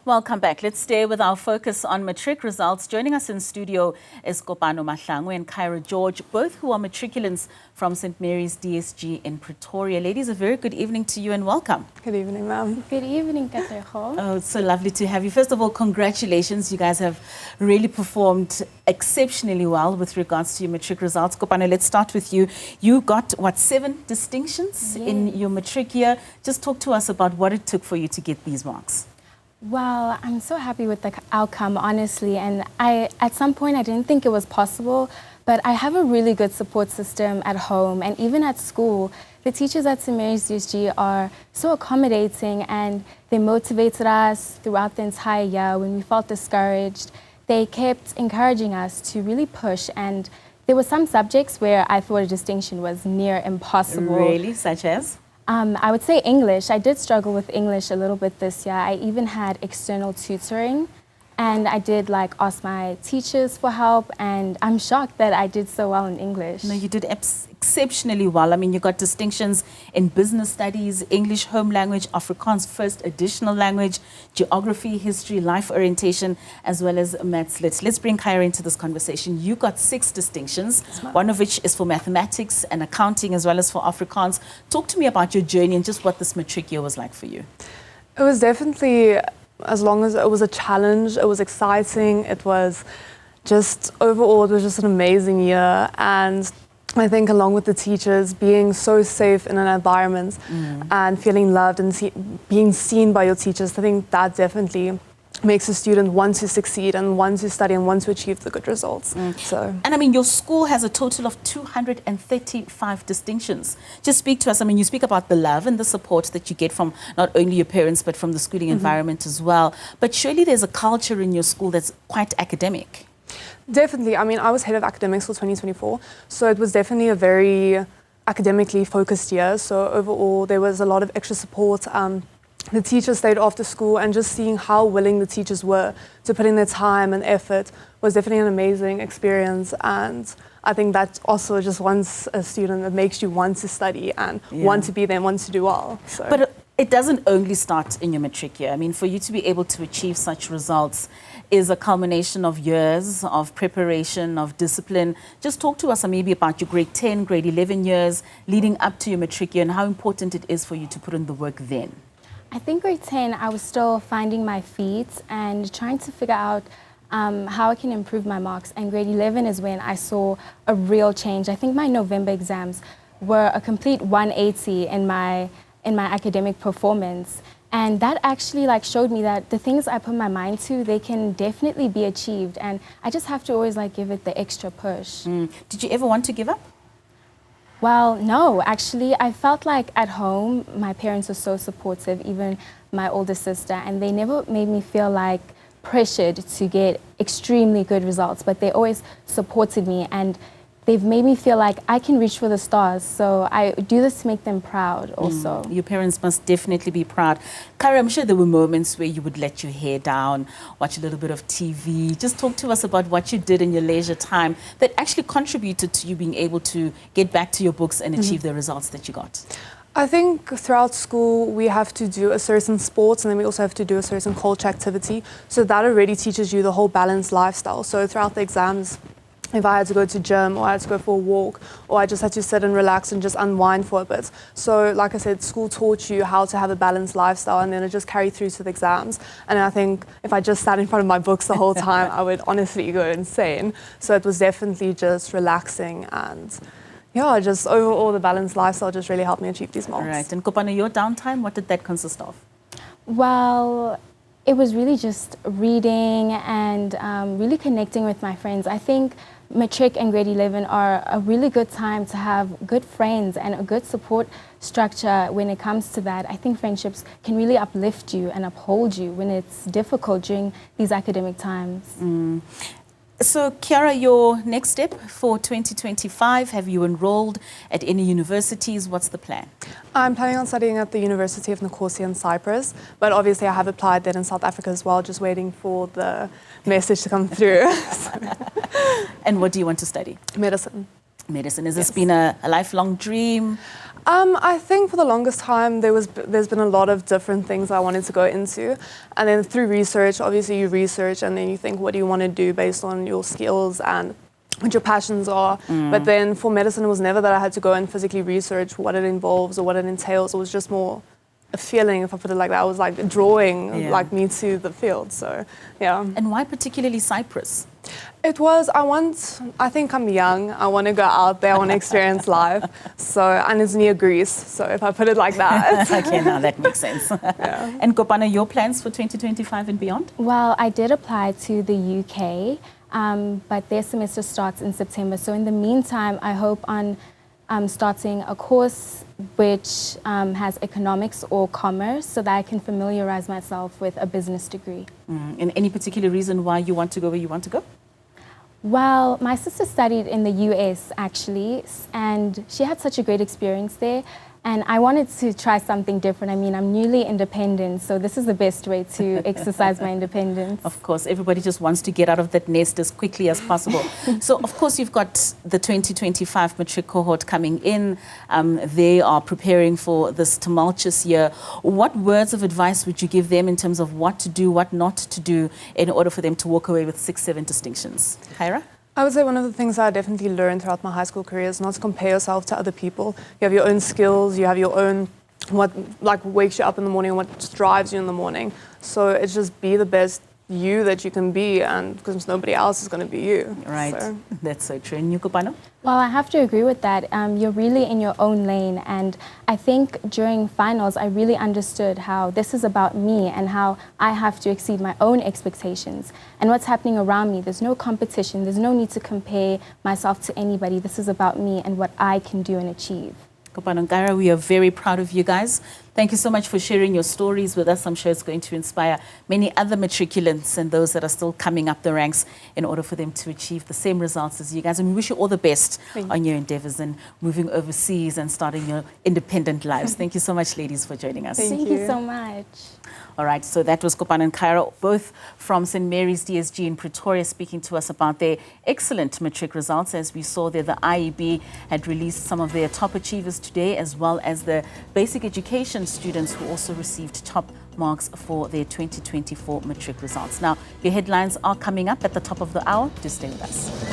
Welcome back. Let's stay with our focus on matric results. Joining us in studio is Kopano, Mahlangu and Kairah George, both who are matriculants from St. Mary's DSG in Pretoria. Ladies, a very good evening to you and welcome. Good evening, ma'am. Good evening, Katlego. Oh, it's so lovely to have you. First of all, congratulations. You guys have really performed exceptionally well with regards to your matric results. Kopano, let's start with you. You got, what, 7 distinctions in your matric year. Just talk to us about what it took for you to get these marks. Well, I'm so happy with the outcome, honestly. And at some point, I didn't think it was possible, but I have a really good support system at home and even at school. The teachers at St. Mary's DSG are so accommodating and they motivated us throughout the entire year when we felt discouraged. They kept encouraging us to really push, and there were some subjects where I thought a distinction was near impossible. Really? Such as? I would say English. I did struggle with English a little bit this year. I even had external tutoring, and I did ask my teachers for help, and I'm shocked that I did so well in English. No, you did exceptionally well. I mean, you got distinctions in business studies, English home language, Afrikaans first additional language, geography, history, life orientation, as well as maths lit. Let's bring Kairah into this conversation. You got 6 distinctions, one of which is for mathematics and accounting, as well as for Afrikaans. Talk to me about your journey and just what this matric year was like for you. It was definitely, as long as it was a challenge, it was exciting. It was just, overall, it was just an amazing year. And I think along with the teachers, being so safe in an environment and feeling loved and being seen by your teachers, I think that definitely makes a student want to succeed and want to study and want to achieve the good results. So. And I mean, your school has a total of 235 distinctions. Just speak to us. I mean, you speak about the love and the support that you get from not only your parents, but from the schooling environment as well. But surely there's a culture in your school that's quite academic. Definitely. I mean, I was head of academics for 2024, so it was definitely a very academically focused year. So overall, there was a lot of extra support. The teachers stayed after school, and just seeing how willing the teachers were to put in their time and effort was definitely an amazing experience. And I think that also just once a student, it makes you want to study and want to be there and want to do well. So. But it doesn't only start in your matric year. I mean, for you to be able to achieve such results is a culmination of years of preparation, of discipline. Just talk to us maybe about your grade 10, grade 11 years leading up to your matric year and how important it is for you to put in the work then. I think grade 10, I was still finding my feet and trying to figure out how I can improve my marks. And grade 11 is when I saw a real change. I think my November exams were a complete 180 in my academic performance. And that actually showed me that the things I put my mind to, they can definitely be achieved. And I just have to always give it the extra push. Did you ever want to give up? Well, no, actually, I felt like at home, my parents were so supportive, even my older sister, and they never made me feel pressured to get extremely good results, but they always supported me, and they've made me feel like I can reach for the stars. So I do this to make them proud also. Your parents must definitely be proud. Kairah, I'm sure there were moments where you would let your hair down, watch a little bit of TV. Just talk to us about what you did in your leisure time that actually contributed to you being able to get back to your books and achieve the results that you got. I think throughout school, we have to do a certain sports, and then we also have to do a certain culture activity. So that already teaches you the whole balanced lifestyle. So throughout the exams, if I had to go to gym or I had to go for a walk or I just had to sit and relax and just unwind for a bit. So like I said, school taught you how to have a balanced lifestyle, and then it just carried through to the exams. And I think if I just sat in front of my books the whole time, I would honestly go insane. So it was definitely just relaxing, and yeah, just overall the balanced lifestyle just really helped me achieve these marks. Right. And Kopano, your downtime, what did that consist of? Well, it was really just reading and really connecting with my friends. I think matric and grade 11 are a really good time to have good friends and a good support structure when it comes to that. I think friendships can really uplift you and uphold you when it's difficult during these academic times. So, Kairah, your next step for 2025, have you enrolled at any universities? What's the plan? I'm planning on studying at the University of Nicosia in Cyprus, but obviously I have applied there in South Africa as well, just waiting for the message to come through. And what do you want to study? Medicine. Medicine. Has this been a lifelong dream? I think for the longest time there's been a lot of different things I wanted to go into, and then through research, obviously you research and then you think, what do you want to do based on your skills and what your passions are. But then for medicine, it was never that I had to go and physically research what it involves or what it entails. It was just more a feeling, if I put it like that. I was like drawing like me to the field. So yeah. And why particularly Cyprus? It was, I think I'm young, I want to go out there, I want to experience life. So, and it's near Greece, so if I put it like that. Okay, now that makes sense. Yeah. And Kopano, your plans for 2025 and beyond? Well, I did apply to the UK, but their semester starts in September. So in the meantime, I hope on starting a course which has economics or commerce so that I can familiarize myself with a business degree. And any particular reason why you want to go where you want to go? Well, my sister studied in the US actually, and she had such a great experience there. And I wanted to try something different. I mean, I'm newly independent, so this is the best way to exercise my independence. Of course, everybody just wants to get out of that nest as quickly as possible. So, of course, you've got the 2025 Matric cohort coming in. They are preparing for this tumultuous year. What words of advice would you give them in terms of what to do, what not to do, in order for them to walk away with 6-7 distinctions? Kairah? I would say one of the things I definitely learned throughout my high school career is not to compare yourself to other people. You have your own skills, you have your own, what like wakes you up in the morning, what drives you in the morning. So it's just be the best you that you can be, and because nobody else is going to be you. Right, so. That's so true. And you, Kopano? Well, I have to agree with that. You're really in your own lane, and I think during finals I really understood how this is about me and how I have to exceed my own expectations and what's happening around me. There's no competition, there's no need to compare myself to anybody. This is about me and what I can do and achieve. Kopano and Kairah, we are very proud of you guys. Thank you so much for sharing your stories with us. I'm sure it's going to inspire many other matriculants and those that are still coming up the ranks in order for them to achieve the same results as you guys. And we wish you all the best on your endeavors and moving overseas and starting your independent lives. Thank you so much, ladies, for joining us. Thank you so much. All right, so that was Kopano and Kairah, both from St. Mary's DSG in Pretoria, speaking to us about their excellent matric results. As we saw there, the IEB had released some of their top achievers today, as well as the basic education students who also received top marks for their 2024 matric results. Now, your headlines are coming up at the top of the hour. Do stay with us.